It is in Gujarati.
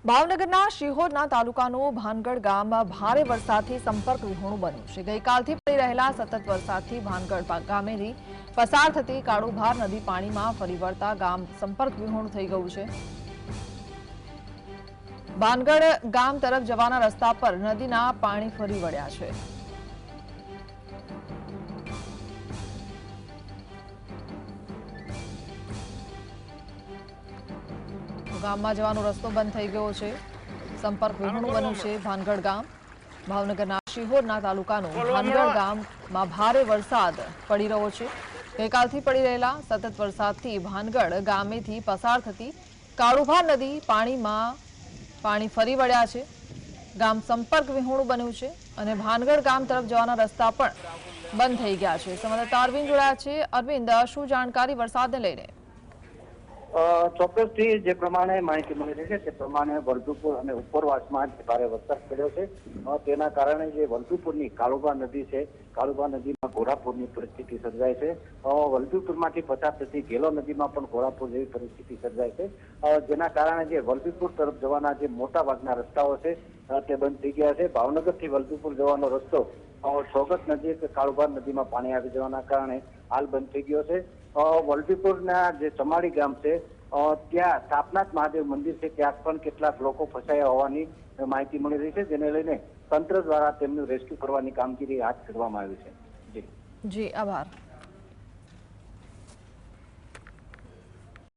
ભાવનગરના શિહોરના તાલુકાનું ભાનગઢ ગામ ભારે વરસાદથી સંપર્ક વિહોણું બન્યું છે। ગઈકાલથી પડી રહેલા સતત વરસાદથી ભાનગઢ ગામેથી પસાર થતી કાળુભાર નદી પાણીમાં ફરી વળતા ગામ સંપર્ક વિહોણું થઈ ગયું છે। ભાનગઢ ગામ તરફ જવાના રસ્તા પર નદીના પાણી ફરી વળ્યા છે। ગામમાં જવાનો રસ્તો બંધ થઈ ગયો છે। સંપર્ક વિહોણું બન્યું છે ભાનગઢ ગામ। ભાવનગરના શિહોરના તાલુકાનું ભાનગઢ ગામમાં ભારે વરસાદ પડી રહ્યો છે। ગઈકાલથી પડી રહેલા સતત વરસાદથી ભાનગઢ ગામેથી પસાર થતી કાળુભાર નદી પાણી ફરી વળ્યા છે। ગામ સંપર્ક વિહોણું બન્યું છે અને ભાનગઢ ગામ તરફ જવાના રસ્તા પણ બંધ થઈ ગયા છે। સંવાદદાતા અરવિંદ જોડાયા છે। અરવિંદ, શું જાણકારી વરસાદને લઈને? ચોક્કસથી જે પ્રમાણે માહિતી મળી રહી છે તે પ્રમાણે વલ્લભીપુર અને ઉપરવાસમાં ભારે વરસાદ પડ્યો છે। તેના કારણે જે વલ્લભીપુરની કાળુભા નદી છે, કાળુભા નદીમાં ઘોડાપૂરની પરિસ્થિતિ સર્જાય છે। વલ્લભીપુરમાંથી પસાર થતી ગેલો નદીમાં પણ ઘોડાપૂર જેવી પરિસ્થિતિ સર્જાય છે, જેના કારણે જે વલ્લભીપુર તરફ જવાના જે મોટા ભાગના રસ્તાઓ છે તે બંધ થઈ ગયા છે। ભાવનગરથી વલ્લભીપુર જવાનો રસ્તો સોગત નજીક કાળુભાર નદીમાં પાણી આવી જવાના કારણે હાલ બંધ થઈ ગયો છે। વલ્લભીપુરના જે ચમાડી ગામ છે ત્યાં સાપનાથ મહાદેવ મંદિર છે, ત્યાં પણ કેટલાક લોકો ફસાયા હોવાની માહિતી મળી રહી છે, જેને લઈને તંત્ર દ્વારા તેમનું રેસ્ક્યુ કરવાની કામગીરી હાથ ધરવામાં આવી છે। જી, આભાર।